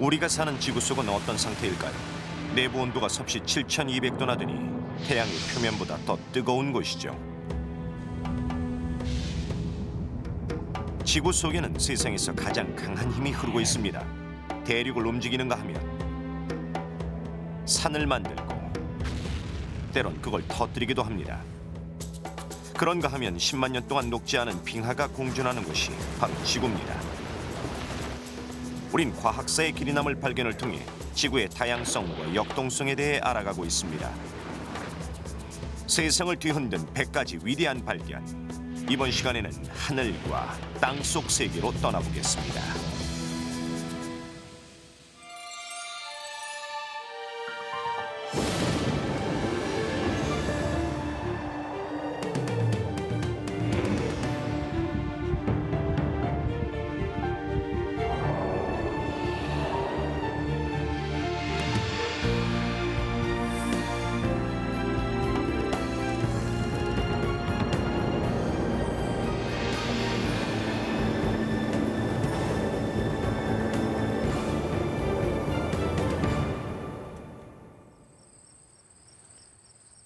우리가 사는 지구 속은 어떤 상태일까요? 내부 온도가 섭씨 7,200도나 되니 태양이 표면보다 더 뜨거운 곳이죠. 지구 속에는 세상에서 가장 강한 힘이 흐르고 있습니다. 대륙을 움직이는가 하면 산을 만들고 때론 그걸 터뜨리기도 합니다. 그런가 하면 10만 년 동안 녹지 않은 빙하가 공존하는 곳이 바로 지구입니다. 우린 과학사의 길이남을 발견을 통해 지구의 다양성과 역동성에 대해 알아가고 있습니다. 세상을 뒤흔든 100가지 위대한 발견. 이번 시간에는 하늘과 땅속 세계로 떠나보겠습니다.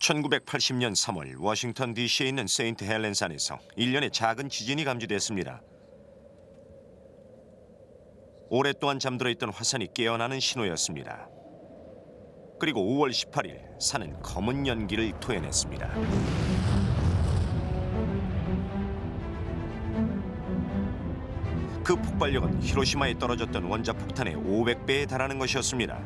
(1980년 3월) 워싱턴 DC에 있는 세인트 헬렌산에서 일련의 작은 지진이 감지됐습니다. 오랫동안 잠들어 있던 화산이 깨어나는 신호였습니다. 그리고 5월 18일 산은 검은 연기를 토해냈습니다. 그 폭발력은 히로시마에 떨어졌던 원자폭탄의 500배에 달하는 것이었습니다.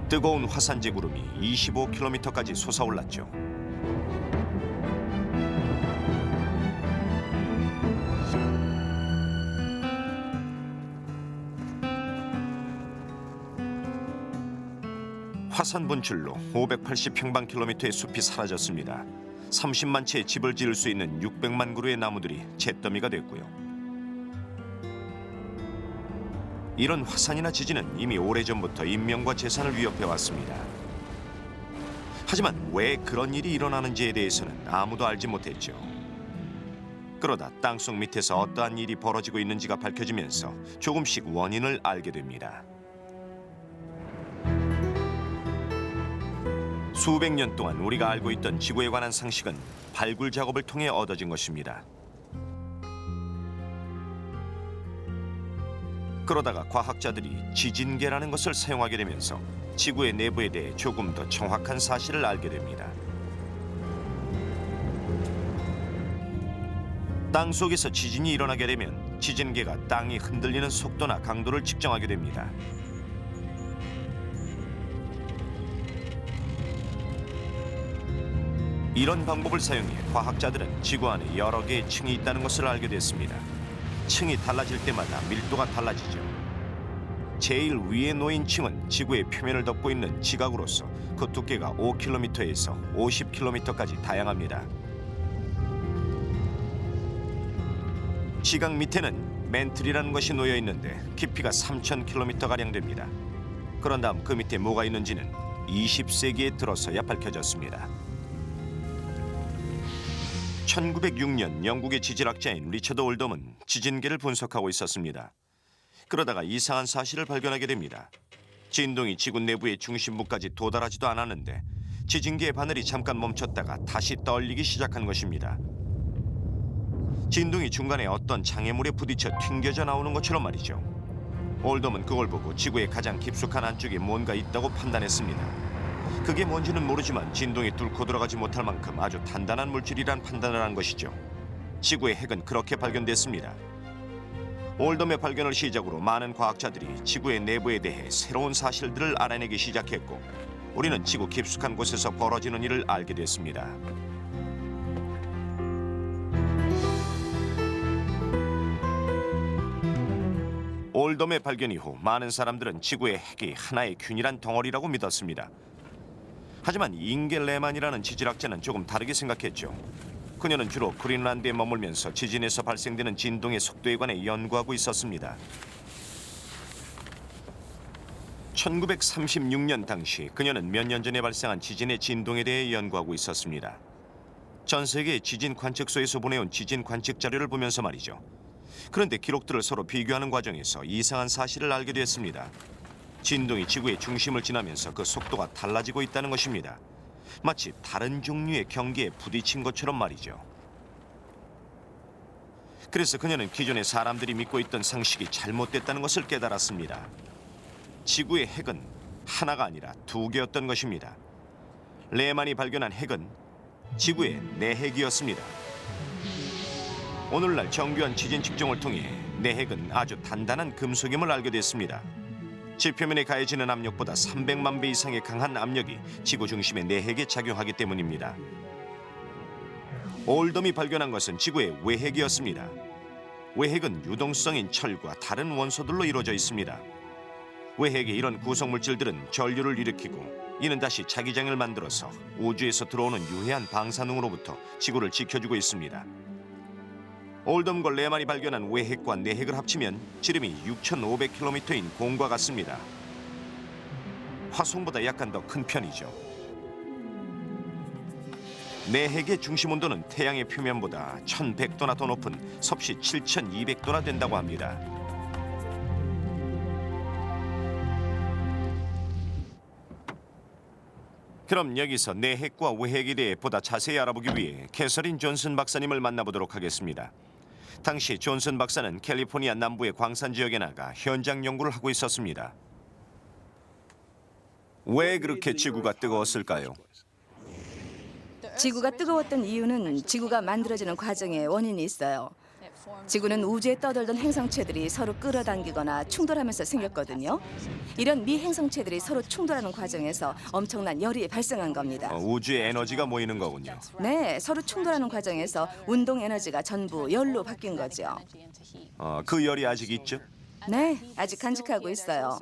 뜨거운 화산재 구름이 25km까지 솟아올랐죠. 화산 분출로 580평방킬로미터의 숲이 사라졌습니다. 30만 채의 집을 지을 수 있는 600만 그루의 나무들이 잿더미가 됐고요. 이런 화산이나 지진은 이미 오래전부터 인명과 재산을 위협해왔습니다. 하지만 왜 그런 일이 일어나는지에 대해서는 아무도 알지 못했죠. 그러다 땅속 밑에서 어떠한 일이 벌어지고 있는지가 밝혀지면서 조금씩 원인을 알게 됩니다. 수백 년 동안 우리가 알고 있던 지구에 관한 상식은 발굴 작업을 통해 얻어진 것입니다. 그러다가 과학자들이 지진계라는 것을 사용하게 되면서 지구의 내부에 대해 조금 더 정확한 사실을 알게 됩니다. 땅 속에서 지진이 일어나게 되면 지진계가 땅이 흔들리는 속도나 강도를 측정하게 됩니다. 이런 방법을 사용해 과학자들은 지구 안에 여러 개의 층이 있다는 것을 알게 됐습니다. 층이 달라질 때마다 밀도가 달라지죠. 제일 위에 놓인 층은 지구의 표면을 덮고 있는 지각으로서 그 두께가 5km에서 50km까지 다양합니다. 지각 밑에는 멘틀이라는 것이 놓여 있는데 깊이가 3000km가량 됩니다. 그런 다음 그 밑에 뭐가 있는지는 20세기에 들어서야 밝혀졌습니다. 1906년 영국의 지질학자인 리처드 올덤은 지진계를 분석하고 있었습니다. 그러다가 이상한 사실을 발견하게 됩니다. 진동이 지구 내부의 중심부까지 도달하지도 않았는데 지진계의 바늘이 잠깐 멈췄다가 다시 떨리기 시작한 것입니다. 진동이 중간에 어떤 장애물에 부딪혀 튕겨져 나오는 것처럼 말이죠. 올덤은 그걸 보고 지구의 가장 깊숙한 안쪽에 뭔가 있다고 판단했습니다. 그게 뭔지는 모르지만 진동이 뚫고 들어가지 못할 만큼 아주 단단한 물질이란 판단을 한 것이죠. 지구의 핵은 그렇게 발견됐습니다. 올덤의 발견을 시작으로 많은 과학자들이 지구의 내부에 대해 새로운 사실들을 알아내기 시작했고 우리는 지구 깊숙한 곳에서 벌어지는 일을 알게 됐습니다. 올덤의 발견 이후 많은 사람들은 지구의 핵이 하나의 균일한 덩어리라고 믿었습니다. 하지만 잉겔 레만이라는 지질학자는 조금 다르게 생각했죠. 그녀는 주로 그린란드에 머물면서 지진에서 발생되는 진동의 속도에 관해 연구하고 있었습니다. 1936년 당시 그녀는 몇 년 전에 발생한 지진의 진동에 대해 연구하고 있었습니다. 전 세계 지진 관측소에서 보내온 지진 관측 자료를 보면서 말이죠. 그런데 기록들을 서로 비교하는 과정에서 이상한 사실을 알게 됐습니다. 진동이 지구의 중심을 지나면서 그 속도가 달라지고 있다는 것입니다. 마치 다른 종류의 경계에 부딪힌 것처럼 말이죠. 그래서 그녀는 기존에 사람들이 믿고 있던 상식이 잘못됐다는 것을 깨달았습니다. 지구의 핵은 하나가 아니라 두 개였던 것입니다. 레만이 발견한 핵은 지구의 내핵이었습니다. 오늘날 정교한 지진 측정을 통해 내핵은 아주 단단한 금속임을 알게 됐습니다. 지표면에 가해지는 압력보다 300만 배 이상의 강한 압력이 지구 중심의 내핵에 작용하기 때문입니다. 올덤이 발견한 것은 지구의 외핵이었습니다. 외핵은 유동성인 철과 다른 원소들로 이루어져 있습니다. 외핵의 이런 구성물질들은 전류를 일으키고 이는 다시 자기장을 만들어서 우주에서 들어오는 유해한 방사능으로부터 지구를 지켜주고 있습니다. 올덤과 레만이 발견한 외핵과 내핵을 합치면 지름이 6,500km인 공과 같습니다. 화성보다 약간 더 큰 편이죠. 내핵의 중심 온도는 태양의 표면보다 1,100도나 더 높은 섭씨 7,200도나 된다고 합니다. 그럼 여기서 내핵과 외핵에 대해 보다 자세히 알아보기 위해 캐서린 존슨 박사님을 만나보도록 하겠습니다. 당시 존슨 박사는 캘리포니아 남부의 광산 지역에 나가 현장 연구를 하고 있었습니다. 왜 그렇게 지구가 뜨거웠을까요? 지구가 뜨거웠던 이유는 지구가 만들어지는 과정에 원인이 있어요. 지구는 우주에 떠돌던 행성체들이 서로 끌어당기거나 충돌하면서 생겼거든요. 이런 미행성체들이 서로 충돌하는 과정에서 엄청난 열이 발생한 겁니다. 우주의 에너지가 모이는 거군요. 네, 서로 충돌하는 과정에서 운동 에너지가 전부 열로 바뀐 거죠. 그 열이 아직 있죠? 네, 아직 간직하고 있어요.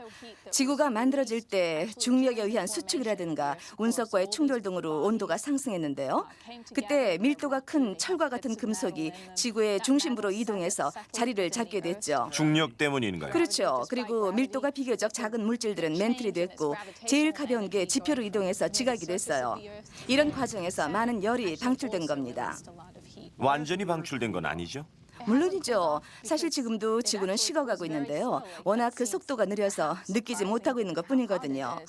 지구가 만들어질 때 중력에 의한 수축이라든가 운석과의 충돌 등으로 온도가 상승했는데요. 그때 밀도가 큰 철과 같은 금속이 지구의 중심부로 이동해서 자리를 잡게 됐죠. 중력 때문인가요? 그렇죠. 그리고 밀도가 비교적 작은 물질들은 멘틀이 됐고 제일 가벼운 게 지표로 이동해서 지각이 됐어요. 이런 과정에서 많은 열이 방출된 겁니다. 완전히 방출된 건 아니죠? 물론이죠. 사실 지금도 지구는 식어가고 있는데요. 워낙 그 속도가 느려서 느끼지 못하고 있는 것뿐이거든요.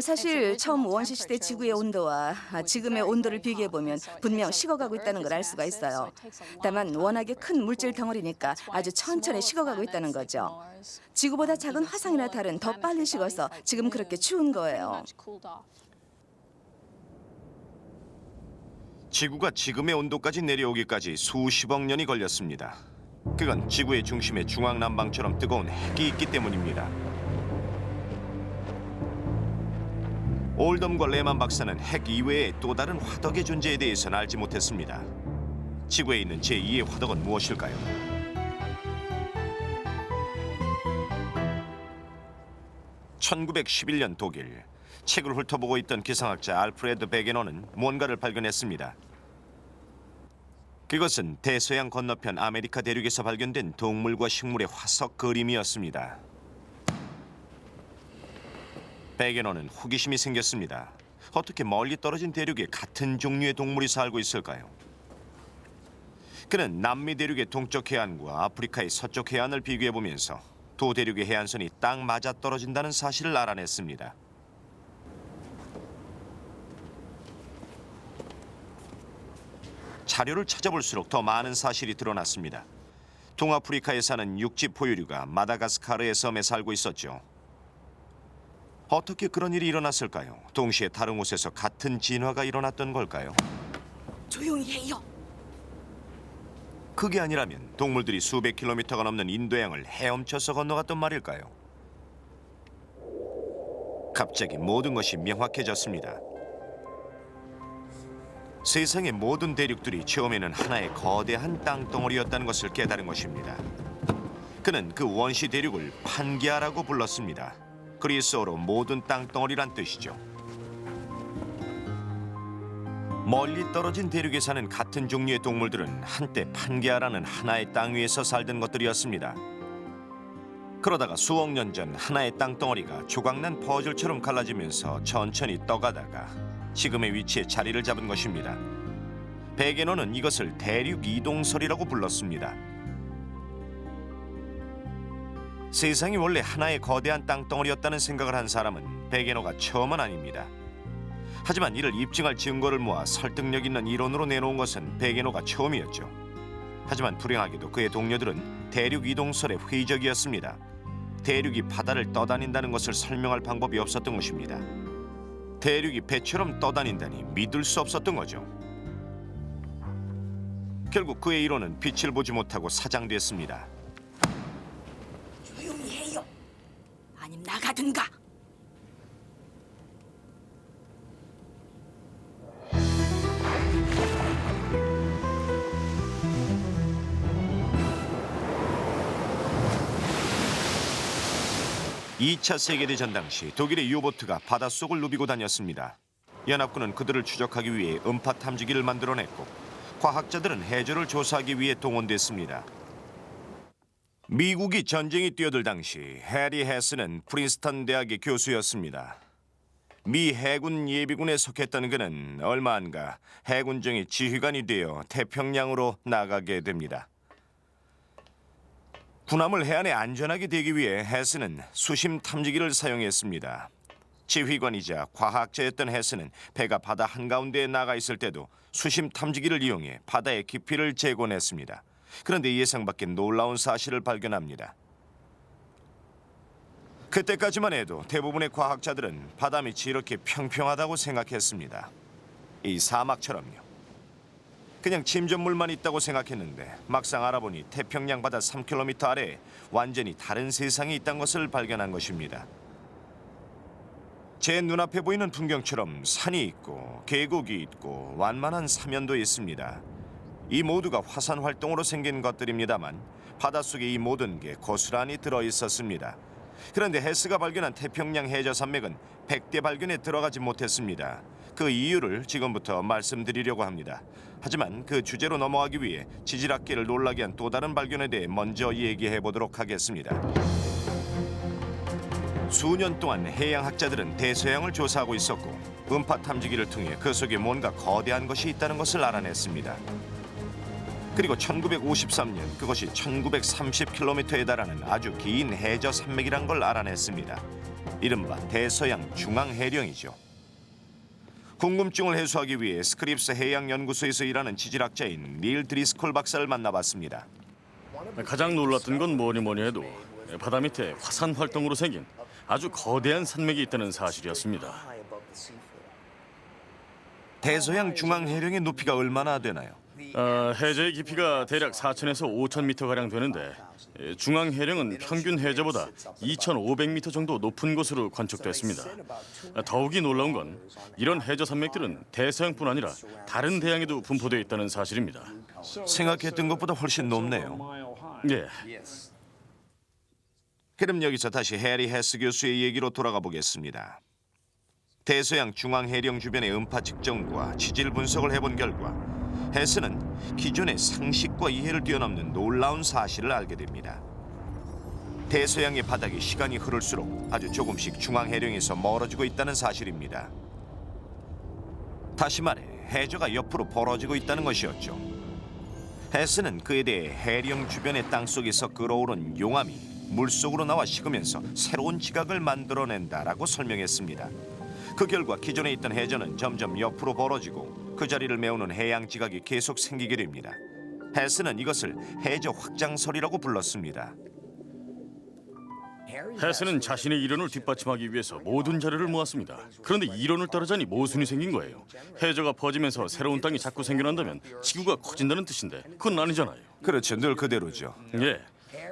사실 처음 원시 시대 지구의 온도와 지금의 온도를 비교해보면 분명 식어가고 있다는 걸 알 수가 있어요. 다만 워낙에 큰 물질 덩어리니까 아주 천천히 식어가고 있다는 거죠. 지구보다 작은 화성이나 달은 더 빨리 식어서 지금 그렇게 추운 거예요. 지구가 지금의 온도까지 내려오기까지 수십억 년이 걸렸습니다. 그건 지구의 중심에 중앙난방처럼 뜨거운 핵이 있기 때문입니다. 올덤과 레만 박사는 핵 이외의 또 다른 화덕의 존재에 대해서는 알지 못했습니다. 지구에 있는 제2의 화덕은 무엇일까요? (1911년) 독일. 책을 훑어보고 있던 기상학자 알프레드 베게너는 뭔가를 발견했습니다. 그것은 대서양 건너편 아메리카 대륙에서 발견된 동물과 식물의 화석 그림이었습니다. 베게너는 호기심이 생겼습니다. 어떻게 멀리 떨어진 대륙에 같은 종류의 동물이 살고 있을까요? 그는 남미 대륙의 동쪽 해안과 아프리카의 서쪽 해안을 비교해보면서 두 대륙의 해안선이 딱 맞아떨어진다는 사실을 알아냈습니다. 자료를 찾아볼수록 더 많은 사실이 드러났습니다. 동아프리카에 사는 육지 포유류가 마다가스카르의 섬에 살고 있었죠. 어떻게 그런 일이 일어났을까요? 동시에 다른 곳에서 같은 진화가 일어났던 걸까요? 조용히 해요. 그게 아니라면 동물들이 수백 킬로미터가 넘는 인도양을 헤엄쳐서 건너갔던 말일까요? 갑자기 모든 것이 명확해졌습니다. 세상의 모든 대륙들이 처음에는 하나의 거대한 땅덩어리였다는 것을 깨달은 것입니다. 그는 그 원시 대륙을 판게아라고 불렀습니다. 그리스어로 모든 땅덩어리란 뜻이죠. 멀리 떨어진 대륙에 사는 같은 종류의 동물들은 한때 판게아라는 하나의 땅 위에서 살던 것들이었습니다. 그러다가 수억 년 전 하나의 땅덩어리가 조각난 퍼즐처럼 갈라지면서 천천히 떠가다가 지금의 위치에 자리를 잡은 것입니다. 베게너는 이것을 대륙 이동설이라고 불렀습니다. 세상이 원래 하나의 거대한 땅덩어리였다는 생각을 한 사람은 베게너가 처음은 아닙니다. 하지만 이를 입증할 증거를 모아 설득력 있는 이론으로 내놓은 것은 베게너가 처음이었죠. 하지만 불행하게도 그의 동료들은 대륙 이동설에 회의적이었습니다. 대륙이 바다를 떠다닌다는 것을 설명할 방법이 없었던 것입니다. 대륙이 배처럼 떠다닌다니 믿을 수 없었던 거죠. 결국 그의 이론은 빛을 보지 못하고 사장됐습니다. 조용히 해요. 아님 나가든가. (2차) 세계대전 당시 독일의 유보트가 바닷속을 누비고 다녔습니다. 연합군은 그들을 추적하기 위해 음파 탐지기를 만들어냈고 과학자들은 해저를 조사하기 위해 동원됐습니다. 미국이 전쟁이 뛰어들 당시 해리 헤스는 프린스턴 대학의 교수였습니다. 미 해군 예비군에 속했던 그는 얼마 안가 해군정의 지휘관이 되어 태평양으로 나가게 됩니다. 군함을 해안에 안전하게 대기 위해 헤스는 수심 탐지기를 사용했습니다. 지휘관이자 과학자였던 헤스는 배가 바다 한가운데에 나가 있을 때도 수심 탐지기를 이용해 바다의 깊이를 재곤했습니다. 그런데 예상 밖의 놀라운 사실을 발견합니다. 그때까지만 해도 대부분의 과학자들은 바다 밑이 이렇게 평평하다고 생각했습니다. 이 사막처럼요. 그냥 침전물만 있다고 생각했는데 막상 알아보니 태평양 바다 3km 아래에 완전히 다른 세상이 있다는 것을 발견한 것입니다. 제 눈앞에 보이는 풍경처럼 산이 있고 계곡이 있고 완만한 사면도 있습니다. 이 모두가 화산 활동으로 생긴 것들입니다만 바닷속에 이 모든 게 고스란히 들어있었습니다. 그런데 헤스가 발견한 태평양 해저 산맥은 100대 발견에 들어가지 못했습니다. 그 이유를 지금부터 말씀드리려고 합니다. 하지만 그 주제로 넘어가기 위해 지질학계를 놀라게 한 또 다른 발견에 대해 먼저 얘기해 보도록 하겠습니다. 수년 동안 해양학자들은 대서양을 조사하고 있었고 음파 탐지기를 통해 그 속에 뭔가 거대한 것이 있다는 것을 알아냈습니다. 그리고 1953년 그것이 1930km에 달하는 아주 긴 해저 산맥이란 걸 알아냈습니다. 이른바 대서양 중앙해령이죠. 궁금증을 해소하기 위해 스크립스 해양연구소에서 일하는 지질학자인 닐 드리스콜 박사를 만나봤습니다. 가장 놀랐던 건 뭐니 해도 바다 밑에 화산 활동으로 생긴 아주 거대한 산맥이 있다는 사실이었습니다. 대서양 중앙해령의 높이가 얼마나 되나요? 해저의 깊이가 대략 4,000에서 5,000m 가량 되는데 중앙 해령은 평균 해저보다 2,500m 정도 높은 곳으로 관측됐습니다. 더욱이 놀라운 건 이런 해저 산맥들은 대서양뿐 아니라 다른 대양에도 분포되어 있다는 사실입니다. 생각했던 것보다 훨씬 높네요. 예, 그럼 여기서 다시 해리 헤스 교수의 얘기로 돌아가 보겠습니다. 대서양 중앙해령 주변의 음파 측정과 지질 분석을 해본 결과 헤스는 기존의 상식과 이해를 뛰어넘는 놀라운 사실을 알게 됩니다. 대서양의 바닥이 시간이 흐를수록 아주 조금씩 중앙해령에서 멀어지고 있다는 사실입니다. 다시 말해 해저가 옆으로 벌어지고 있다는 것이었죠. 헤스는 그에 대해 해령 주변의 땅속에서 끓어오른 용암이 물속으로 나와 식으면서 새로운 지각을 만들어낸다라고 설명했습니다. 그 결과 기존에 있던 해저는 점점 옆으로 벌어지고 그 자리를 메우는 해양 지각이 계속 생기게 됩니다. 헤스는 이것을 해저 확장설이라고 불렀습니다. 헤스는 자신의 이론을 뒷받침하기 위해서 모든 자료를 모았습니다. 그런데 이론을 따르자니 모순이 생긴 거예요. 해저가 퍼지면서 새로운 땅이 자꾸 생겨난다면 지구가 커진다는 뜻인데 그건 아니잖아요. 그렇죠, 늘 그대로죠. 예,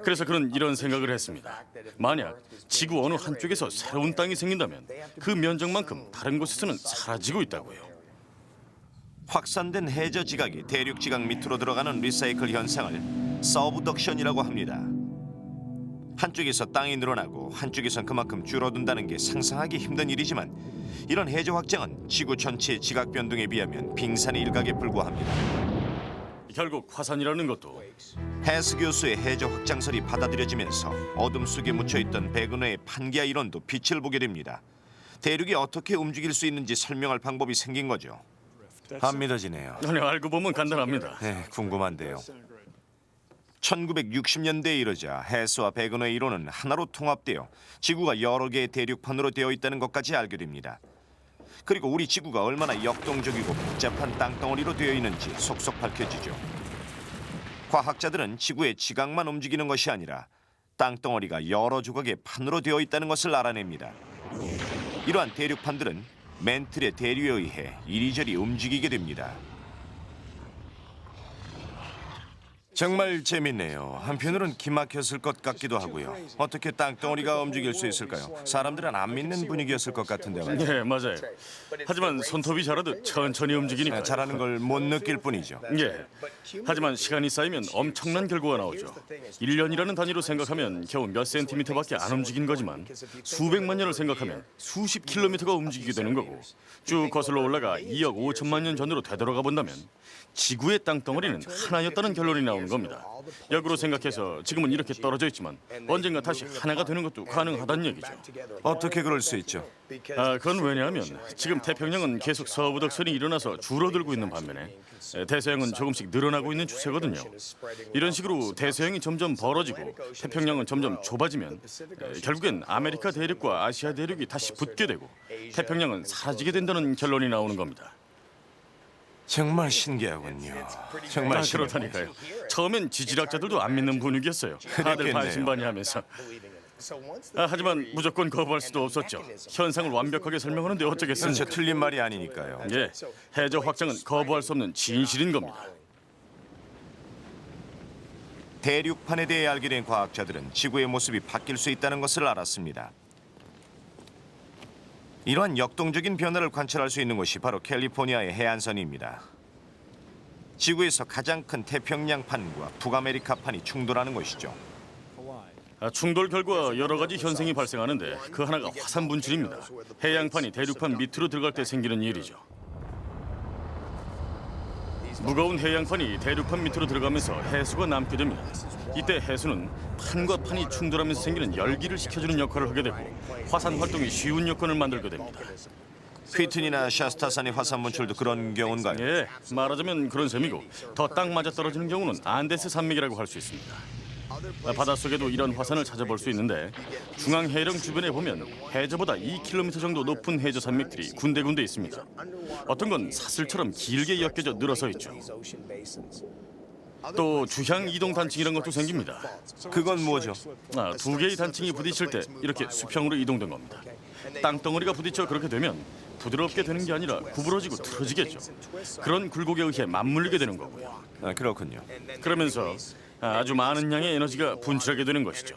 그래서 그는 이런 생각을 했습니다. 만약 지구 어느 한쪽에서 새로운 땅이 생긴다면 그 면적만큼 다른 곳에서는 사라지고 있다고요. 확산된 해저 지각이 대륙 지각 밑으로 들어가는 리사이클 현상을 서브덕션이라고 합니다. 한쪽에서 땅이 늘어나고 한쪽에선 그만큼 줄어든다는 게 상상하기 힘든 일이지만 이런 해저 확장은 지구 전체의 지각 변동에 비하면 빙산의 일각에 불과합니다. 결국 화산이라는 것도 헤스 교수의 해저 확장설이 받아들여지면서 어둠 속에 묻혀있던 베그너의 판기아 이론도 빛을 보게 됩니다. 대륙이 어떻게 움직일 수 있는지 설명할 방법이 생긴 거죠. 안 믿어지네요. 아니, 알고 보면 간단합니다. 네, 궁금한데요. 1960년대에 이르자 해수와 백운의 이론은 하나로 통합되어 지구가 여러 개의 대륙판으로 되어 있다는 것까지 알게 됩니다. 그리고 우리 지구가 얼마나 역동적이고 복잡한 땅덩어리로 되어 있는지 속속 밝혀지죠. 과학자들은 지구의 지각만 움직이는 것이 아니라 땅덩어리가 여러 조각의 판으로 되어 있다는 것을 알아냅니다. 이러한 대륙판들은 맨틀의 대류에 의해 이리저리 움직이게 됩니다. 정말 재밌네요. 한편으론 기막혔을 것 같기도 하고요. 어떻게 땅덩어리가 움직일 수 있을까요? 사람들은 안 믿는 분위기였을 것 같은데 말이죠. 네, 맞아요. 하지만 손톱이 자라도 천천히 움직이니까. 잘하는 걸 못 느낄 뿐이죠. 예. 하지만 시간이 쌓이면 엄청난 결과가 나오죠. 1년이라는 단위로 생각하면 겨우 몇 센티미터밖에 안 움직인 거지만 수백만 년을 생각하면 수십 킬로미터가 움직이게 되는 거고 쭉 거슬러 올라가 2억 5천만 년 전으로 되돌아가 본다면 지구의 땅덩어리는 하나였다는 결론이 나오는 겁니다. 역으로 생각해서 지금은 이렇게 떨어져 있지만 언젠가 다시 하나가 되는 것도 가능하다는 얘기죠. 어떻게 그럴 수 있죠? 그건 왜냐하면 지금 태평양은 계속 서부덕선이 일어나서 줄어들고 있는 반면에 대서양은 조금씩 늘어나고 있는 추세거든요. 이런 식으로 대서양이 점점 벌어지고 태평양은 점점 좁아지면 결국엔 아메리카 대륙과 아시아 대륙이 다시 붙게 되고 태평양은 사라지게 된다는 결론이 나오는 겁니다. 정말 신기하군요. 정말 신기하군요. 그렇다니까요. 처음엔 지질학자들도 안 믿는 분위기였어요. 다들 그랬겠네요. 반신반의하면서. 하지만 무조건 거부할 수도 없었죠. 현상을 완벽하게 설명하는데 진짜 어쩌겠습니까? 틀린 말이 아니니까요. 예, 해저 확장은 거부할 수 없는 진실인 겁니다. 대륙판에 대해 알게 된 과학자들은 지구의 모습이 바뀔 수 있다는 것을 알았습니다. 이러한 역동적인 변화를 관찰할 수 있는 곳이 바로 캘리포니아의 해안선입니다. 지구에서 가장 큰 태평양판과 북아메리카판이 충돌하는 곳이죠. 충돌 결과 여러 가지 현상이 발생하는데 그 하나가 화산 분출입니다. 해양판이 대륙판 밑으로 들어갈 때 생기는 일이죠. 무거운 해양판이 대륙판 밑으로 들어가면서 해수가 남게 됩니다. 이때 해수는 판과 판이 충돌하면서 생기는 열기를 식혀주는 역할을 하게 되고 화산 활동이 쉬운 여건을 만들게 됩니다. 휘튼이나 샤스타산의 화산 분출도 그런 경우인가요? 예, 말하자면 그런 셈이고 더 딱 맞아 떨어지는 경우는 안데스 산맥이라고 할 수 있습니다. 바닷속에도 이런 화산을 찾아볼 수 있는데 중앙 해령 주변에 보면 해저보다 2km 정도 높은 해저 산맥들이 군데군데 있습니다. 어떤 건 사슬처럼 길게 엮여져 늘어서 있죠. 또 주향 이동 단층이란 것도 생깁니다. 그건 뭐죠? 두 개의 단층이 부딪힐 때 이렇게 수평으로 이동된 겁니다. 땅덩어리가 부딪혀 그렇게 되면 부드럽게 되는 게 아니라 구부러지고 틀어지겠죠. 그런 굴곡에 의해 맞물리게 되는 거고요. 그렇군요. 그러면서 아주 많은 양의 에너지가 분출하게 되는 것이죠.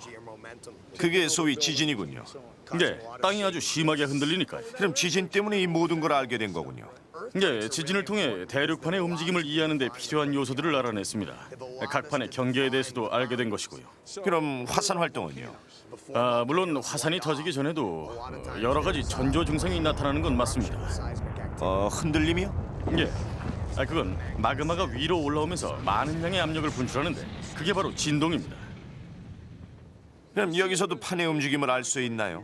그게 소위 지진이군요. 네, 땅이 아주 심하게 흔들리니까요. 그럼 지진 때문에 이 모든 걸 알게 된 거군요. 네, 지진을 통해 대륙판의 움직임을 이해하는 데 필요한 요소들을 알아냈습니다. 각 판의 경계에 대해서도 알게 된 것이고요. 그럼 화산 활동은요? 물론 화산이 터지기 전에도 여러 가지 전조 증상이 나타나는 건 맞습니다. 흔들림이요? 예, 그건 마그마가 위로 올라오면서 많은 양의 압력을 분출하는데 그게 바로 진동입니다. 그럼 여기서도 판의 움직임을 알 수 있나요?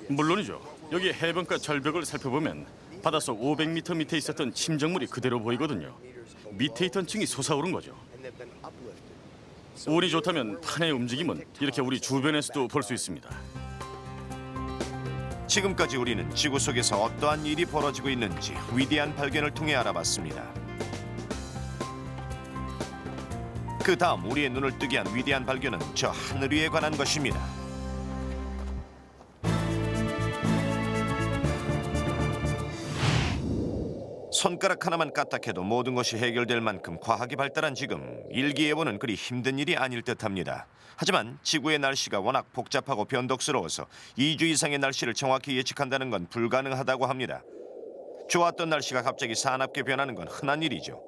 물론이죠. 여기 해변가 절벽을 살펴보면 바닷속 500m 밑에 있었던 침정물이 그대로 보이거든요. 밑에 있던 층이 솟아오른 거죠. 운이 좋다면 판의 움직임은 이렇게 우리 주변에서도 볼 수 있습니다. 지금까지 우리는 지구 속에서 어떠한 일이 벌어지고 있는지 위대한 발견을 통해 알아봤습니다. 그 다음 우리의 눈을 뜨게 한 위대한 발견은 저 하늘 위에 관한 것입니다. 손가락 하나만 까딱해도 모든 것이 해결될 만큼 과학이 발달한 지금 일기예보는 그리 힘든 일이 아닐 듯합니다. 하지만 지구의 날씨가 워낙 복잡하고 변덕스러워서 2주 이상의 날씨를 정확히 예측한다는 건 불가능하다고 합니다. 좋았던 날씨가 갑자기 사납게 변하는 건 흔한 일이죠.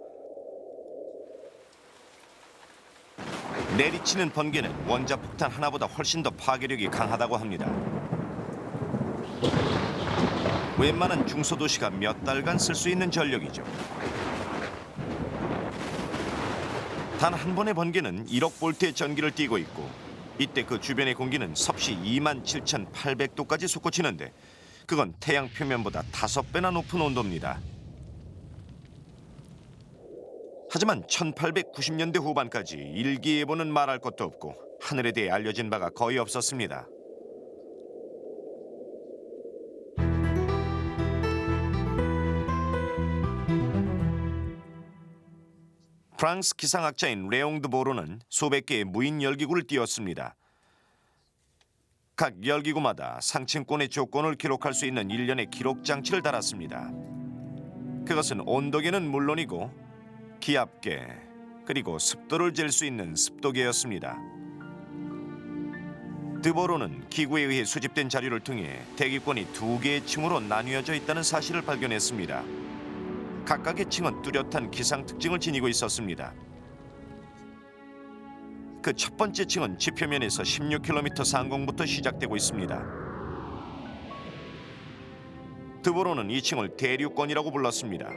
내리치는 번개는 원자폭탄 하나보다 훨씬 더 파괴력이 강하다고 합니다. 웬만한 중소도시가 몇 달간 쓸 수 있는 전력이죠. 단 한 번의 번개는 1억 볼트의 전기를 띠고 있고 이때 그 주변의 공기는 섭씨 27,800도까지 솟구치는데 그건 태양 표면보다 5배나 높은 온도입니다. 하지만 1890년대 후반까지 일기예보는 말할 것도 없고 하늘에 대해 알려진 바가 거의 없었습니다. 프랑스 기상학자인 레옹 드 보로는 수백 개의 무인 열기구를 띄웠습니다. 각 열기구마다 상층권의 조건을 기록할 수 있는 일련의 기록 장치를 달았습니다. 그것은 온도계는 물론이고 기압계 그리고 습도를 잴 수 있는 습도계였습니다. 드보로는 기구에 의해 수집된 자료를 통해 대기권이 두 개의 층으로 나뉘어져 있다는 사실을 발견했습니다. 각각의 층은 뚜렷한 기상 특징을 지니고 있었습니다. 그 첫 번째 층은 지표면에서 16km 상공부터 시작되고 있습니다. 드보로는 이 층을 대류권이라고 불렀습니다.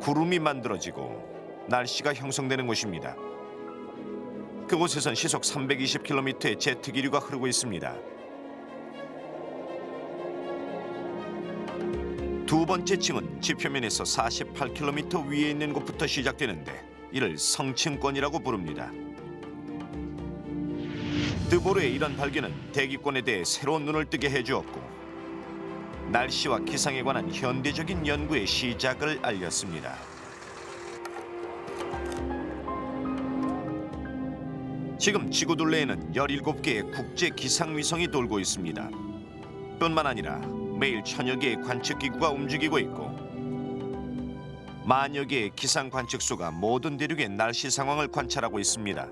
구름이 만들어지고 날씨가 형성되는 곳입니다. 그곳에선 시속 320km의 제트 기류가 흐르고 있습니다. 두 번째 층은 지표면에서 48km 위에 있는 곳부터 시작되는데 이를 성층권이라고 부릅니다. 드보르의 이런 발견은 대기권에 대해 새로운 눈을 뜨게 해주었고 날씨와 기상에 관한 현대적인 연구의 시작을 알렸습니다. 지금 지구 둘레에는 17개의 국제 기상위성이 돌고 있습니다. 뿐만 아니라 매일 1000여 개의 관측기구가 움직이고 있고 만여 개의 기상 관측소가 모든 대륙의 날씨 상황을 관찰하고 있습니다.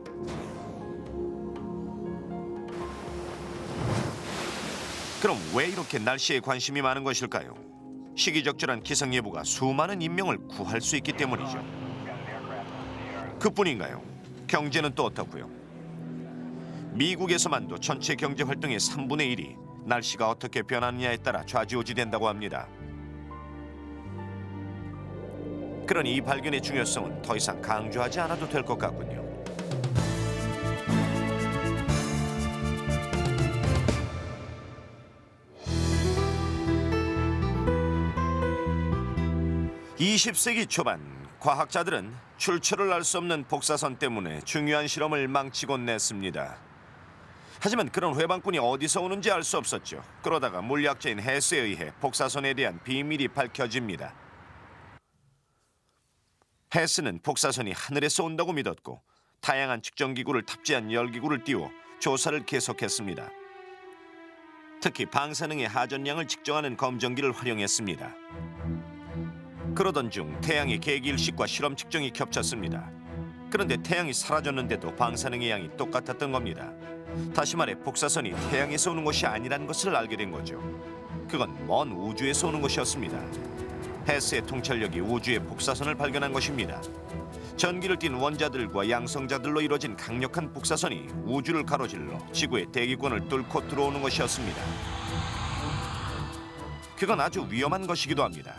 그럼 왜 이렇게 날씨에 관심이 많은 것일까요? 시기적절한 기상 예보가 수많은 인명을 구할 수 있기 때문이죠. 그뿐인가요? 경제는 또 어떻고요? 미국에서만도 전체 경제 활동의 3분의 1이 날씨가 어떻게 변하느냐에 따라 좌지우지된다고 합니다. 그러니 이 발견의 중요성은 더 이상 강조하지 않아도 될 것 같군요. (20세기) 초반 과학자들은 출처를 알 수 없는 복사선 때문에 중요한 실험을 망치곤 냈습니다. 하지만 그런 회방꾼이 어디서 오는지 알 수 없었죠. 그러다가 물리학자인 헤스에 의해 복사선에 대한 비밀이 밝혀집니다. 헤스는 복사선이 하늘에서 온다고 믿었고 다양한 측정기구를 탑재한 열기구를 띄워 조사를 계속했습니다. 특히 방사능의 하전량을 측정하는 검정기를 활용했습니다. 그러던 중 태양의 계기일식과 실험 측정이 겹쳤습니다. 그런데 태양이 사라졌는데도 방사능의 양이 똑같았던 겁니다. 다시 말해 복사선이 태양에서 오는 것이 아니라는 것을 알게 된 거죠. 그건 먼 우주에서 오는 것이었습니다. 헤스의 통찰력이 우주의 복사선을 발견한 것입니다. 전기를 띤 원자들과 양성자들로 이루어진 강력한 복사선이 우주를 가로질러 지구의 대기권을 뚫고 들어오는 것이었습니다. 그건 아주 위험한 것이기도 합니다.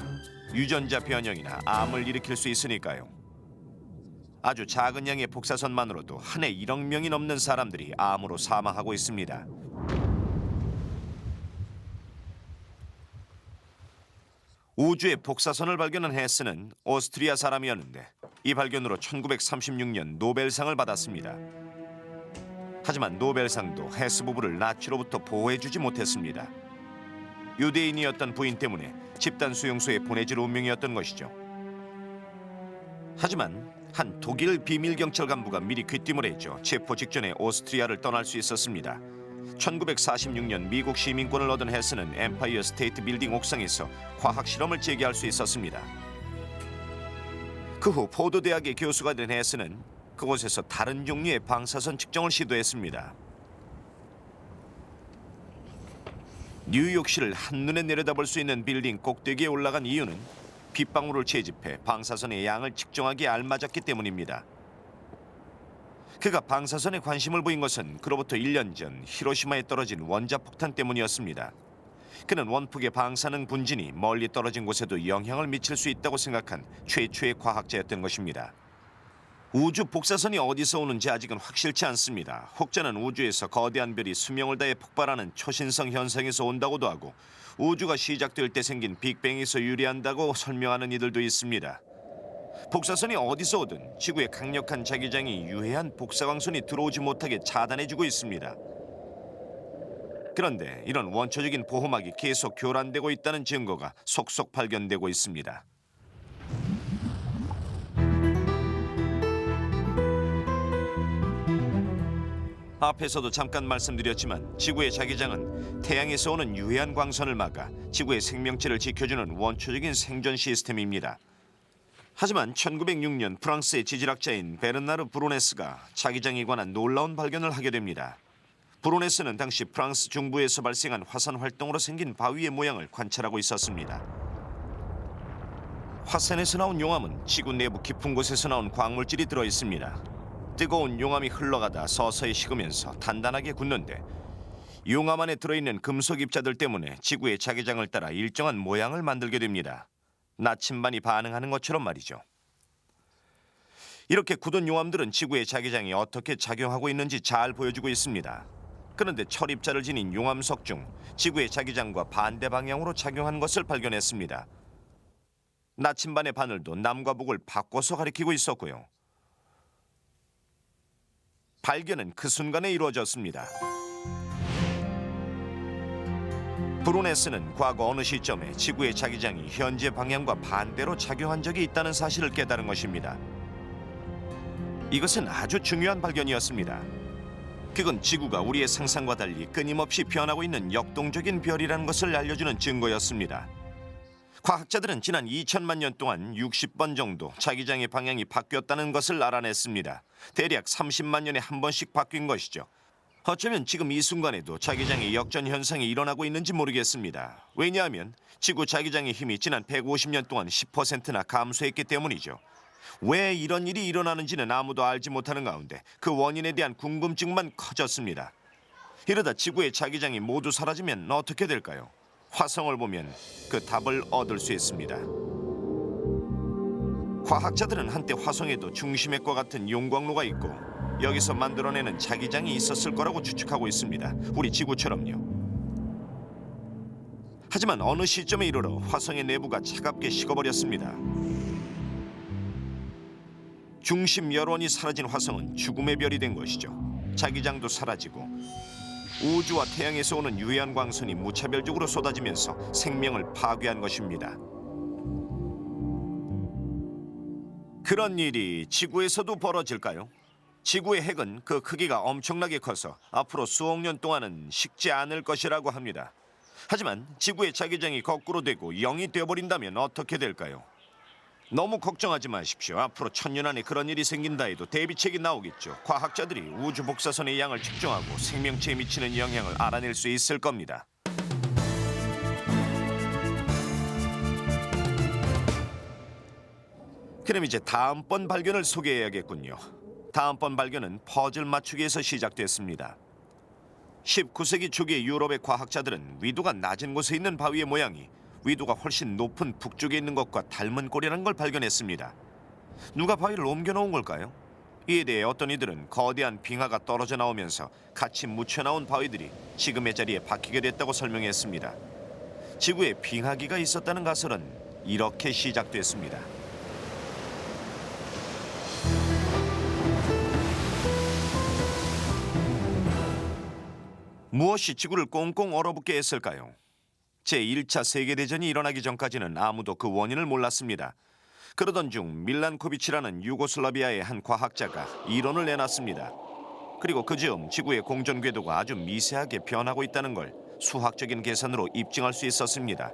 유전자 변형이나 암을 일으킬 수 있으니까요. 아주 작은 양의 복사선만으로도 한 해 1억 명이 넘는 사람들이 암으로 사망하고 있습니다. 우주의 복사선을 발견한 헤스는 오스트리아 사람이었는데 이 발견으로 1936년 노벨상을 받았습니다. 하지만 노벨상도 헤스 부부를 나치로부터 보호해주지 못했습니다. 유대인이었던 부인 때문에 집단 수용소에 보내질 운명이었던 것이죠. 하지만 한 독일 비밀 경찰 간부가 미리 귀띔을 했죠. 체포 직전에 오스트리아를 떠날 수 있었습니다. 1946년 미국 시민권을 얻은 헤스는 엠파이어 스테이트 빌딩 옥상에서 과학 실험을 재개할 수 있었습니다. 그 후 포드 대학의 교수가 된 헤스는 그곳에서 다른 종류의 방사선 측정을 시도했습니다. 뉴욕시를 한눈에 내려다볼 수 있는 빌딩 꼭대기에 올라간 이유는 빗방울을 채집해 방사선의 양을 측정하기에 알맞았기 때문입니다. 그가 방사선에 관심을 보인 것은 그로부터 1년 전 히로시마에 떨어진 원자폭탄 때문이었습니다. 그는 원폭의 방사능 분진이 멀리 떨어진 곳에도 영향을 미칠 수 있다고 생각한 최초의 과학자였던 것입니다. 우주 복사선이 어디서 오는지 아직은 확실치 않습니다. 혹자는 우주에서 거대한 별이 수명을 다해 폭발하는 초신성 현상에서 온다고도 하고 우주가 시작될 때 생긴 빅뱅에서 유래한다고 설명하는 이들도 있습니다. 복사선이 어디서 오든 지구의 강력한 자기장이 유해한 복사광선이 들어오지 못하게 차단해주고 있습니다. 그런데 이런 원초적인 보호막이 계속 교란되고 있다는 증거가 속속 발견되고 있습니다. 앞에서도 잠깐 말씀드렸지만 지구의 자기장은 태양에서 오는 유해한 광선을 막아 지구의 생명체를 지켜주는 원초적인 생존 시스템입니다. 하지만 1906년 프랑스의 지질학자인 베르나르 브로네스가 자기장에 관한 놀라운 발견을 하게 됩니다. 브로네스는 당시 프랑스 중부에서 발생한 화산 활동으로 생긴 바위의 모양을 관찰하고 있었습니다. 화산에서 나온 용암은 지구 내부 깊은 곳에서 나온 광물질이 들어 있습니다. 뜨거운 용암이 흘러가다 서서히 식으면서 단단하게 굳는데 용암 안에 들어있는 금속 입자들 때문에 지구의 자기장을 따라 일정한 모양을 만들게 됩니다. 나침반이 반응하는 것처럼 말이죠. 이렇게 굳은 용암들은 지구의 자기장이 어떻게 작용하고 있는지 잘 보여주고 있습니다. 그런데 철입자를 지닌 용암석 중 지구의 자기장과 반대 방향으로 작용한 것을 발견했습니다. 나침반의 바늘도 남과 북을 바꿔서 가리키고 있었고요. 발견은 그 순간에 이루어졌습니다. 브루네스는 과거 어느 시점에 지구의 자기장이 현재 방향과 반대로 작용한 적이 있다는 사실을 깨달은 것입니다. 이것은 아주 중요한 발견이었습니다. 그건 지구가 우리의 상상과 달리 끊임없이 변하고 있는 역동적인 별이라는 것을 알려주는 증거였습니다. 과학자들은 지난 2000만 년 동안 60번 정도 자기장의 방향이 바뀌었다는 것을 알아냈습니다. 대략 30만 년에 한 번씩 바뀐 것이죠. 어쩌면 지금 이 순간에도 자기장의 역전 현상이 일어나고 있는지 모르겠습니다. 왜냐하면 지구 자기장의 힘이 지난 150년 동안 10%나 감소했기 때문이죠. 왜 이런 일이 일어나는지는 아무도 알지 못하는 가운데 그 원인에 대한 궁금증만 커졌습니다. 이러다 지구의 자기장이 모두 사라지면 어떻게 될까요? 화성을 보면 그 답을 얻을 수 있습니다. 과학자들은 한때 화성에도 중심핵과 같은 용광로가 있고 여기서 만들어내는 자기장이 있었을 거라고 추측하고 있습니다. 우리 지구처럼요. 하지만 어느 시점에 이르러 화성의 내부가 차갑게 식어버렸습니다. 중심 열원이 사라진 화성은 죽음의 별이 된 것이죠. 자기장도 사라지고 우주와 태양에서 오는 유해한 광선이 무차별적으로 쏟아지면서 생명을 파괴한 것입니다. 그런 일이 지구에서도 벌어질까요? 지구의 핵은 그 크기가 엄청나게 커서 앞으로 수억 년 동안은 식지 않을 것이라고 합니다. 하지만 지구의 자기장이 거꾸로 되고 0이 되어버린다면 어떻게 될까요? 너무 걱정하지 마십시오. 앞으로 1000년 안에 그런 일이 생긴다 해도 대비책이 나오겠죠. 과학자들이 우주 복사선의 양을 측정하고 생명체에 미치는 영향을 알아낼 수 있을 겁니다. 그럼 이제 다음번 발견을 소개해야겠군요. 다음번 발견은 퍼즐 맞추기에서 시작됐습니다. 19세기 초기의 유럽의 과학자들은 위도가 낮은 곳에 있는 바위의 모양이 위도가 훨씬 높은 북쪽에 있는 것과 닮은 꼴이라는 걸 발견했습니다. 누가 바위를 옮겨놓은 걸까요? 이에 대해 어떤 이들은 거대한 빙하가 떨어져 나오면서 같이 묻혀나온 바위들이 지금의 자리에 박히게 됐다고 설명했습니다. 지구에 빙하기가 있었다는 가설은 이렇게 시작됐습니다. 무엇이 지구를 꽁꽁 얼어붙게 했을까요? 제1차 세계대전이 일어나기 전까지는 아무도 그 원인을 몰랐습니다. 그러던 중 밀란코비치라는 유고슬라비아의 한 과학자가 이론을 내놨습니다. 그리고 그 즈음 지구의 공전 궤도가 아주 미세하게 변하고 있다는 걸 수학적인 계산으로 입증할 수 있었습니다.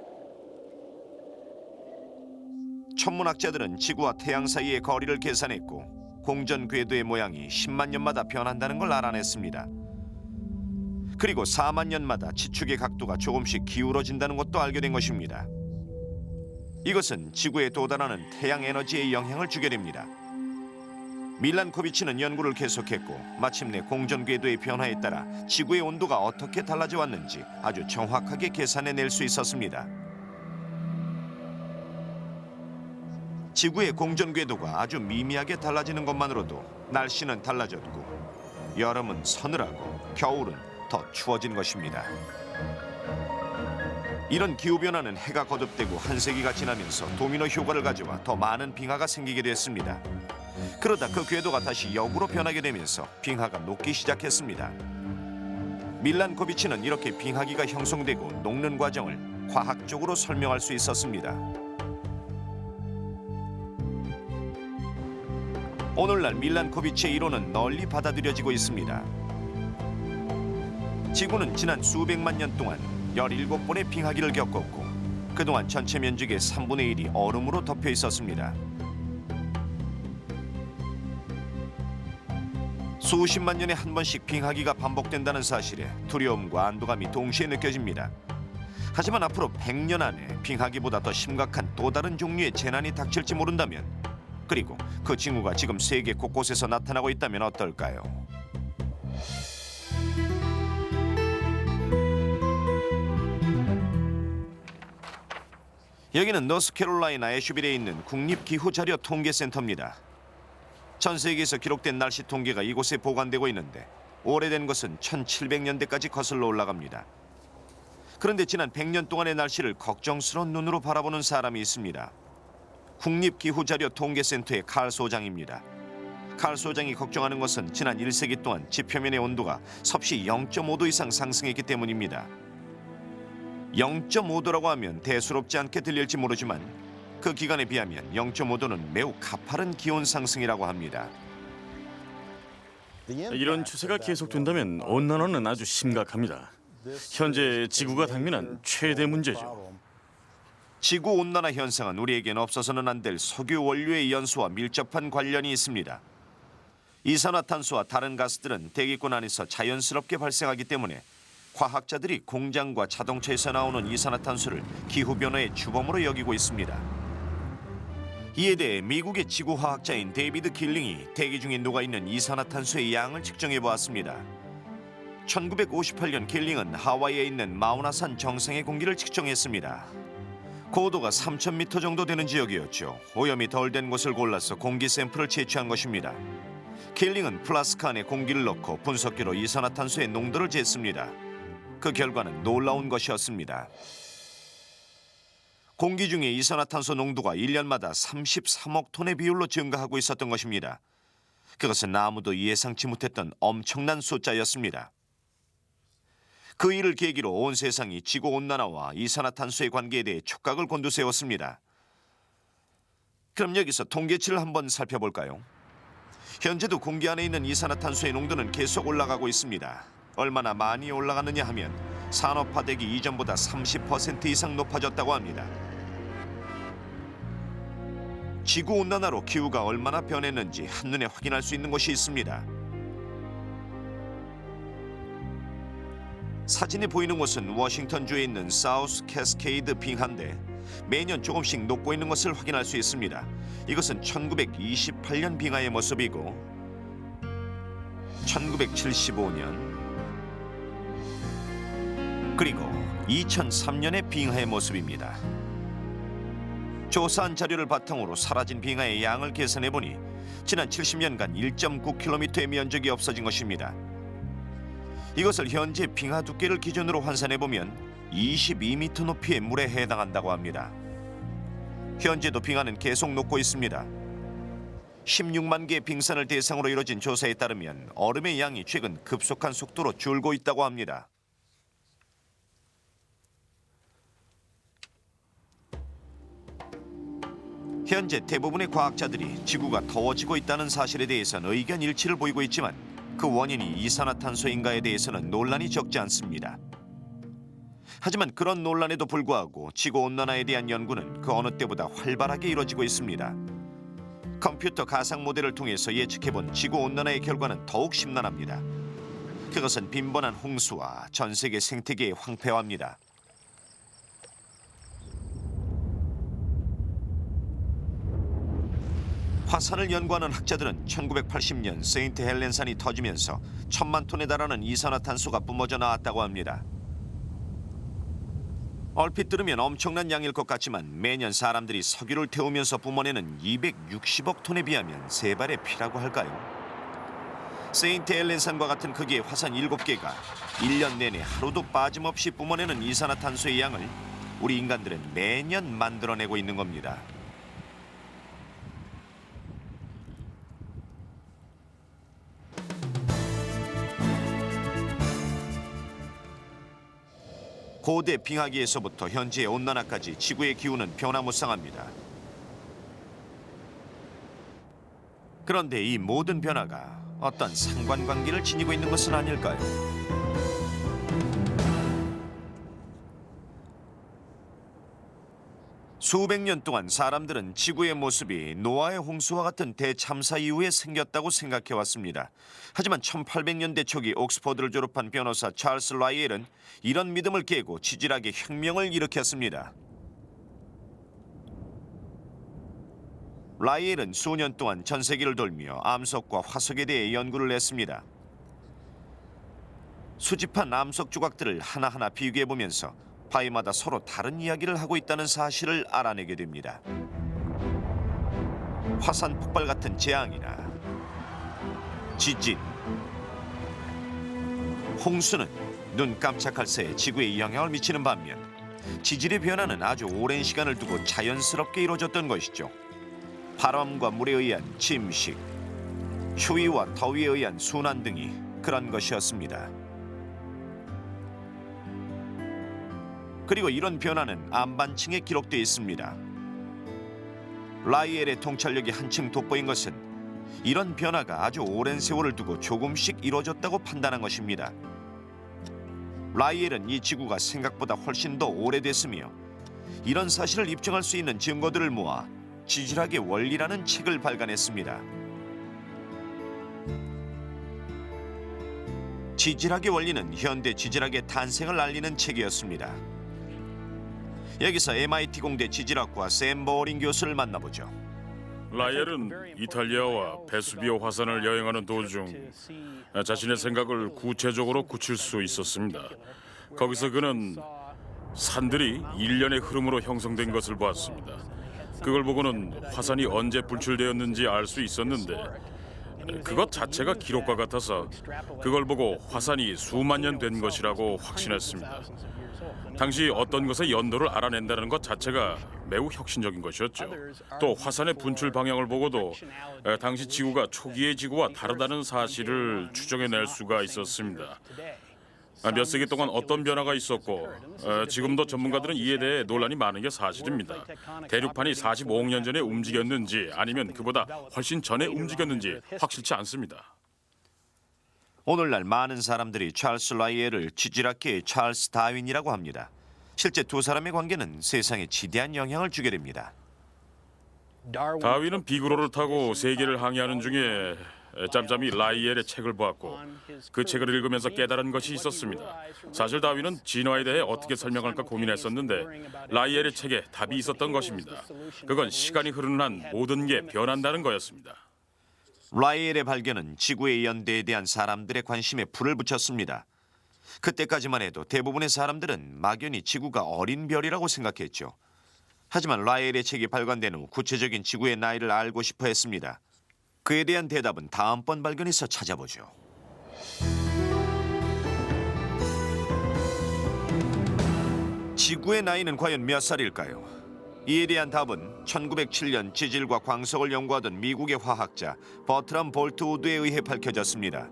천문학자들은 지구와 태양 사이의 거리를 계산했고 공전 궤도의 모양이 10만 년마다 변한다는 걸 알아냈습니다. 그리고 4만 년마다 지축의 각도가 조금씩 기울어진다는 것도 알게 된 것입니다. 이것은 지구에 도달하는 태양 에너지에 영향을 주게 됩니다. 밀란코비치는 연구를 계속했고 마침내 공전 궤도의 변화에 따라 지구의 온도가 어떻게 달라져 왔는지 아주 정확하게 계산해낼 수 있었습니다. 지구의 공전 궤도가 아주 미미하게 달라지는 것만으로도 날씨는 달라졌고 여름은 서늘하고 겨울은 더 추워진 것입니다. 이런 기후변화는 해가 거듭되고 한 세기가 지나면서 도미노 효과를 가져와 더 많은 빙하가 생기게 됐습니다. 그러다 그 궤도가 다시 역으로 변하게 되면서 빙하가 녹기 시작했습니다. 밀란코비치는 이렇게 빙하기가 형성되고 녹는 과정을 과학적으로 설명할 수 있었습니다. 오늘날 밀란코비치의 이론은 널리 받아들여지고 있습니다. 지구는 지난 수백만 년 동안 17번의 빙하기를 겪었고 그동안 전체 면적의 3분의 1이 얼음으로 덮여 있었습니다. 수십만 년에 한 번씩 빙하기가 반복된다는 사실에 두려움과 안도감이 동시에 느껴집니다. 하지만 앞으로 100년 안에 빙하기보다 더 심각한 또 다른 종류의 재난이 닥칠지 모른다면, 그리고 그 징후가 지금 세계 곳곳에서 나타나고 있다면 어떨까요? 여기는 노스캐롤라이나 애슈빌에 있는 국립기후자료 통계센터입니다. 전 세계에서 기록된 날씨 통계가 이곳에 보관되고 있는데 오래된 것은 1700년대까지 거슬러 올라갑니다. 그런데 지난 100년 동안의 날씨를 걱정스러운 눈으로 바라보는 사람이 있습니다. 국립기후자료 통계센터의 칼 소장입니다. 칼 소장이 걱정하는 것은 지난 1세기 동안 지표면의 온도가 섭씨 0.5도 이상 상승했기 때문입니다. 0.5도라고 하면 대수롭지 않게 들릴지 모르지만 그 기간에 비하면 0.5도는 매우 가파른 기온 상승이라고 합니다. 이런 추세가 계속된다면 온난화는 아주 심각합니다. 현재 지구가 당면한 최대 문제죠. 지구온난화 현상은 우리에겐 없어서는 안 될 석유 원료의 연소와 밀접한 관련이 있습니다. 이산화탄소와 다른 가스들은 대기권 안에서 자연스럽게 발생하기 때문에 과학자들이 공장과 자동차에서 나오는 이산화탄소를 기후변화의 주범으로 여기고 있습니다. 이에 대해 미국의 지구화학자인 데이비드 길링이 대기 중에 녹아있는 이산화탄소의 양을 측정해 보았습니다. 1958년 길링은 하와이에 있는 마우나산 정상의 공기를 측정했습니다. 고도가 3,000m 정도 되는 지역이었죠. 오염이 덜 된 곳을 골라서 공기 샘플을 채취한 것입니다. 길링은 플라스크 안에 공기를 넣고 분석기로 이산화탄소의 농도를 쟀습니다. 그 결과는 놀라운 것이었습니다. 공기 중에 이산화탄소 농도가 1년마다 33억 톤의 비율로 증가하고 있었던 것입니다. 그것은 아무도 예상치 못했던 엄청난 숫자였습니다. 그 일을 계기로 온 세상이 지구온난화와 이산화탄소의 관계에 대해 촉각을 곤두세웠습니다. 그럼 여기서 통계치를 한번 살펴볼까요? 현재도 공기 안에 있는 이산화탄소의 농도는 계속 올라가고 있습니다. 얼마나 많이 올라가느냐 하면 산업화되기 이전보다 30% 이상 높아졌다고 합니다. 지구온난화로 기후가 얼마나 변했는지 한눈에 확인할 수 있는 곳이 있습니다. 사진에 보이는 곳은 워싱턴주에 있는 사우스 캐스케이드 빙하인데 매년 조금씩 녹고 있는 것을 확인할 수 있습니다. 이것은 1928년 빙하의 모습이고 1975년 그리고 2003년의 빙하의 모습입니다. 조사한 자료를 바탕으로 사라진 빙하의 양을 계산해보니 지난 70년간 1.9km의 면적이 없어진 것입니다. 이것을 현재 빙하 두께를 기준으로 환산해보면 22m 높이의 물에 해당한다고 합니다. 현재도 빙하는 계속 녹고 있습니다. 16만 개의 빙산을 대상으로 이뤄진 조사에 따르면 얼음의 양이 최근 급속한 속도로 줄고 있다고 합니다. 현재 대부분의 과학자들이 지구가 더워지고 있다는 사실에 대해서는 의견 일치를 보이고 있지만 그 원인이 이산화탄소인가에 대해서는 논란이 적지 않습니다. 하지만 그런 논란에도 불구하고 지구온난화에 대한 연구는 그 어느 때보다 활발하게 이루어지고 있습니다. 컴퓨터 가상 모델을 통해서 예측해본 지구온난화의 결과는 더욱 심란합니다. 그것은 빈번한 홍수와 전 세계 생태계의 황폐화입니다. 화산을 연구하는 학자들은 1980년 세인트 헬렌산이 터지면서 1,000만 톤에 달하는 이산화탄소가 뿜어져 나왔다고 합니다. 얼핏 들으면 엄청난 양일 것 같지만 매년 사람들이 석유를 태우면서 뿜어내는 260억 톤에 비하면 세 발의 피라고 할까요? 세인트 헬렌산과 같은 크기의 화산 7개가 1년 내내 하루도 빠짐없이 뿜어내는 이산화탄소의 양을 우리 인간들은 매년 만들어내고 있는 겁니다. 고대 빙하기에서부터 현재의 온난화까지 지구의 기후는 변화무쌍합니다. 그런데 이 모든 변화가 어떤 상관관계를 지니고 있는 것은 아닐까요? 수백 년 동안 사람들은 지구의 모습이 노아의 홍수와 같은 대참사 이후에 생겼다고 생각해 왔습니다. 하지만 1800년대 초기 옥스퍼드를 졸업한 변호사 찰스 라이엘은 이런 믿음을 깨고 지질학의 혁명을 일으켰습니다. 라이엘은 수년 동안 전 세계를 돌며 암석과 화석에 대해 연구를 했습니다. 수집한 암석 조각들을 하나하나 비교해보면서 바위마다 서로 다른 이야기를 하고 있다는 사실을 알아내게 됩니다. 화산 폭발 같은 재앙이나 지진, 홍수는 눈 깜짝할 새에 지구에 영향을 미치는 반면 지질의 변화는 아주 오랜 시간을 두고 자연스럽게 이루어졌던 것이죠. 바람과 물에 의한 침식, 추위와 더위에 의한 순환 등이 그런 것이었습니다. 그리고 이런 변화는 안반층에 기록되어 있습니다. 라이엘의 통찰력이 한층 돋보인 것은 이런 변화가 아주 오랜 세월을 두고 조금씩 이루어졌다고 판단한 것입니다. 라이엘은 이 지구가 생각보다 훨씬 더 오래됐으며 이런 사실을 입증할 수 있는 증거들을 모아 지질학의 원리라는 책을 발간했습니다. 지질학의 원리는 현대 지질학의 탄생을 알리는 책이었습니다. 여기서 MIT 공대 지질학과 샘 버링 교수를 만나보죠. 라이엘은 이탈리아와 베수비오 화산을 여행하는 도중 자신의 생각을 구체적으로 굳힐 수 있었습니다. 거기서 그는 산들이 일련의 흐름으로 형성된 것을 보았습니다. 그걸 보고는 화산이 언제 분출되었는지 알 수 있었는데 그것 자체가 기록과 같아서 그걸 보고 화산이 수만 년 된 것이라고 확신했습니다. 당시 어떤 것의 연도를 알아낸다는 것 자체가 매우 혁신적인 것이었죠. 또 화산의 분출 방향을 보고도 당시 지구가 초기의 지구와 다르다는 사실을 추정해낼 수가 있었습니다. 몇 세기 동안 어떤 변화가 있었고 지금도 전문가들은 이에 대해 논란이 많은 게 사실입니다. 대륙판이 45억 년 전에 움직였는지 아니면 그보다 훨씬 전에 움직였는지 확실치 않습니다. 오늘날 많은 사람들이 찰스 라이엘을 지질학계의 찰스 다윈이라고 합니다. 실제 두 사람의 관계는 세상에 지대한 영향을 주게 됩니다. 다윈은 비구로를 타고 세계를 항해하는 중에 짬짬이 라이엘의 책을 보았고 그 책을 읽으면서 깨달은 것이 있었습니다. 사실 다윈은 진화에 대해 어떻게 설명할까 고민했었는데 라이엘의 책에 답이 있었던 것입니다. 그건 시간이 흐르는 한 모든 게 변한다는 거였습니다. 라이엘의 발견은 지구의 연대에 대한 사람들의 관심에 불을 붙였습니다. 그때까지만 해도 대부분의 사람들은 막연히 지구가 어린 별이라고 생각했죠. 하지만 라이엘의 책이 발간된 후 구체적인 지구의 나이를 알고 싶어 했습니다. 그에 대한 대답은 다음번 발견에서 찾아보죠. 지구의 나이는 과연 몇 살일까요? 이에 대한 답은 1907년 지질과 광석을 연구하던 미국의 화학자 버트람 볼트우드에 의해 밝혀졌습니다.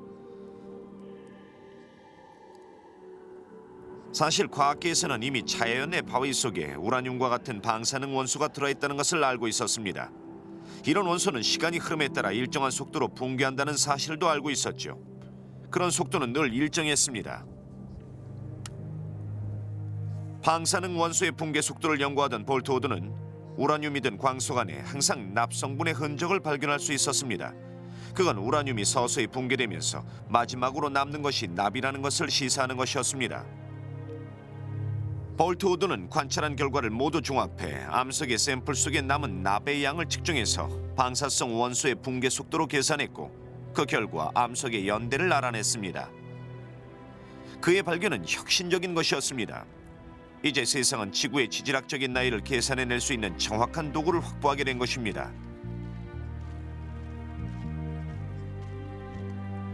사실 과학계에서는 이미 자연의 바위 속에 우라늄과 같은 방사능 원소가 들어있다는 것을 알고 있었습니다. 이런 원소는 시간이 흐름에 따라 일정한 속도로 붕괴한다는 사실도 알고 있었죠. 그런 속도는 늘 일정했습니다. 방사능 원소의 붕괴 속도를 연구하던 볼트우드는 우라늄이든 광석 안에 항상 납성분의 흔적을 발견할 수 있었습니다. 그건 우라늄이 서서히 붕괴되면서 마지막으로 남는 것이 납이라는 것을 시사하는 것이었습니다. 볼트우드는 관찰한 결과를 모두 종합해 암석의 샘플 속에 남은 납의 양을 측정해서 방사성 원소의 붕괴 속도로 계산했고 그 결과 암석의 연대를 알아냈습니다. 그의 발견은 혁신적인 것이었습니다. 이제 세상은 지구의 지질학적인 나이를 계산해낼 수 있는 정확한 도구를 확보하게 된 것입니다.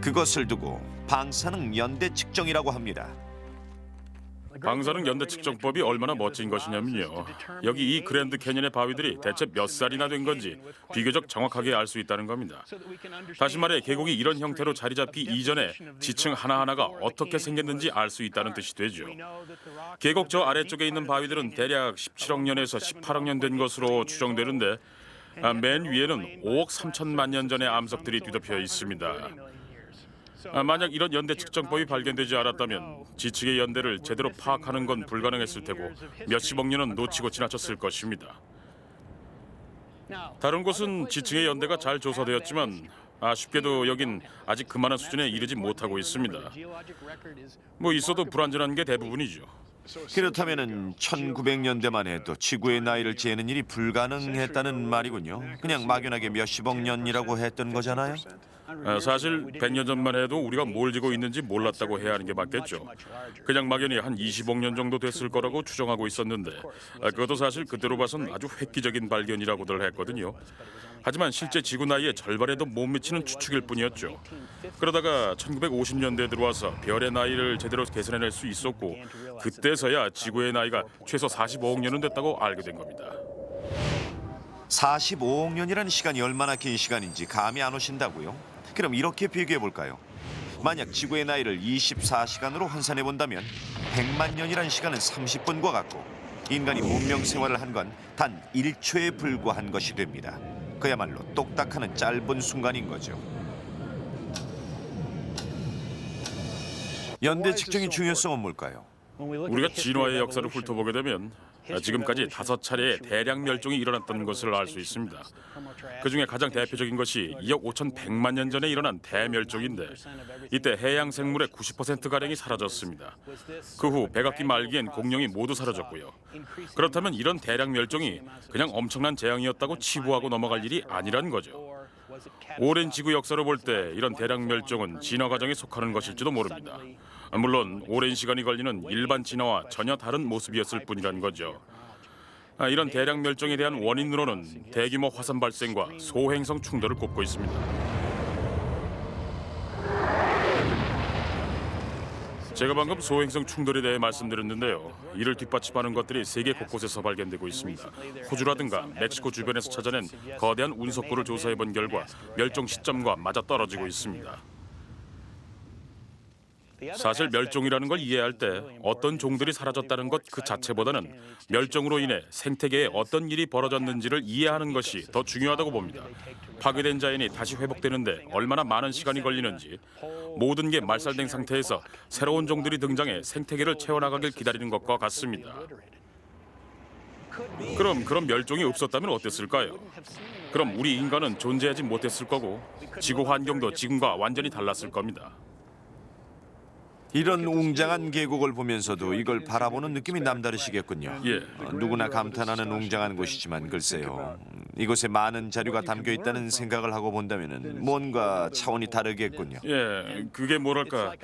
그것을 두고 방사능 연대 측정이라고 합니다. 방사능 연대 측정법이 얼마나 멋진 것이냐면요. 여기 이 그랜드 캐년의 바위들이 대체 몇 살이나 된 건지 비교적 정확하게 알 수 있다는 겁니다. 다시 말해 계곡이 이런 형태로 자리 잡기 이전에 지층 하나하나가 어떻게 생겼는지 알 수 있다는 뜻이 되죠. 계곡 저 아래쪽에 있는 바위들은 대략 17억 년에서 18억 년 된 것으로 추정되는데 맨 위에는 5억 3천만 년 전의 암석들이 뒤덮여 있습니다. 만약 이런 연대 측정법이 발견되지 않았다면 지층의 연대를 제대로 파악하는 건 불가능했을 테고 몇십억 년은 놓치고 지나쳤을 것입니다. 다른 곳은 지층의 연대가 잘 조사되었지만 아쉽게도 여긴 아직 그만한 수준에 이르지 못하고 있습니다. 뭐 있어도 불완전한 게 대부분이죠. 그렇다면은 1900년대만 해도 지구의 나이를 재는 일이 불가능했다는 말이군요. 그냥 막연하게 몇십억 년이라고 했던 거잖아요. 사실 100년 전만 해도 우리가 뭘 지고 있는지 몰랐다고 해야 하는 게 맞겠죠. 그냥 막연히 한 20억 년 정도 됐을 거라고 추정하고 있었는데 그것도 사실 그때로 봐선 아주 획기적인 발견이라고들 했거든요. 하지만 실제 지구 나이의 절반에도 못 미치는 추측일 뿐이었죠. 그러다가 1950년대에 들어와서 별의 나이를 제대로 계산해낼 수 있었고 그때서야 지구의 나이가 최소 45억 년은 됐다고 알게 된 겁니다. 45억 년이라는 시간이 얼마나 긴 시간인지 감이 안 오신다고요? 그럼 이렇게 비교해 볼까요? 만약 지구의 나이를 24시간으로 환산해 본다면 100만 년이라는 시간은 30분과 같고 인간이 문명 생활을 한 건 단 1초에 불과한 것이 됩니다. 그야말로 똑딱하는 짧은 순간인 거죠. 연대 측정의 중요성은 뭘까요? 우리가 진화의 역사를 훑어보게 되면 지금까지 5차례의 대량 멸종이 일어났던 것을 알 수 있습니다. 그중에 가장 대표적인 것이 2억 5,100만 년 전에 일어난 대멸종인데 이때 해양 생물의 90%가량이 사라졌습니다. 그 후 백악기 말기엔 공룡이 모두 사라졌고요. 그렇다면 이런 대량 멸종이 그냥 엄청난 재앙이었다고 치부하고 넘어갈 일이 아니란 거죠. 오랜 지구 역사로 볼 때 이런 대량 멸종은 진화 과정에 속하는 것일지도 모릅니다. 물론 오랜 시간이 걸리는 일반 진화와 전혀 다른 모습이었을 뿐이란 거죠. 이런 대량 멸종에 대한 원인으로는 대규모 화산 발생과 소행성 충돌을 꼽고 있습니다. 제가 방금 소행성 충돌에 대해 말씀드렸는데요. 이를 뒷받침하는 것들이 세계 곳곳에서 발견되고 있습니다. 호주라든가 멕시코 주변에서 찾아낸 거대한 운석고를 조사해본 결과 멸종 시점과 맞아떨어지고 있습니다. 사실 멸종이라는 걸 이해할 때 어떤 종들이 사라졌다는 것 그 자체보다는 멸종으로 인해 생태계에 어떤 일이 벌어졌는지를 이해하는 것이 더 중요하다고 봅니다. 파괴된 자연이 다시 회복되는데 얼마나 많은 시간이 걸리는지, 모든 게 말살된 상태에서 새로운 종들이 등장해 생태계를 채워나가길 기다리는 것과 같습니다. 그럼 그런 멸종이 없었다면 어땠을까요? 그럼 우리 인간은 존재하지 못했을 거고 지구 환경도 지금과 완전히 달랐을 겁니다. 이런 웅장한 계곡을 보면서도 이걸 바라보는 느낌이 남다르시겠군요. 예. 누구나 감탄하는 웅장한 곳이지만 글쎄요. 이곳에 많은 자료가 담겨 있다는 생각을 하고 본다면 뭔가 차원이 다르겠군요. 예, 그게 뭐랄까,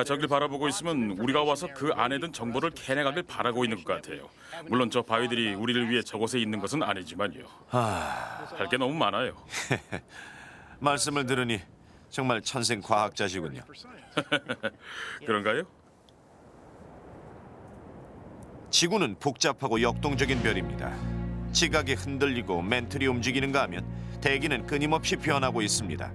저길 바라보고 있으면 우리가 와서 그 안에 든 정보를 캐내가길 바라고 있는 것 같아요. 물론 저 바위들이 우리를 위해 저곳에 있는 것은 아니지만요. 할 게 너무 많아요. 말씀을 들으니 정말 천생 과학자시군요. 그런가요? 지구는 복잡하고 역동적인 별입니다. 지각이 흔들리고 멘틀이 움직이는가 하면 대기는 끊임없이 변하고 있습니다.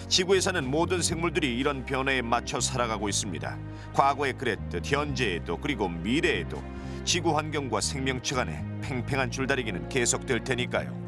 지구에 사는 모든 생물들이 이런 변화에 맞춰 살아가고 있습니다. 과거에 그랬듯 현재에도 그리고 미래에도 지구 환경과 생명체 간의 팽팽한 줄다리기는 계속될 테니까요.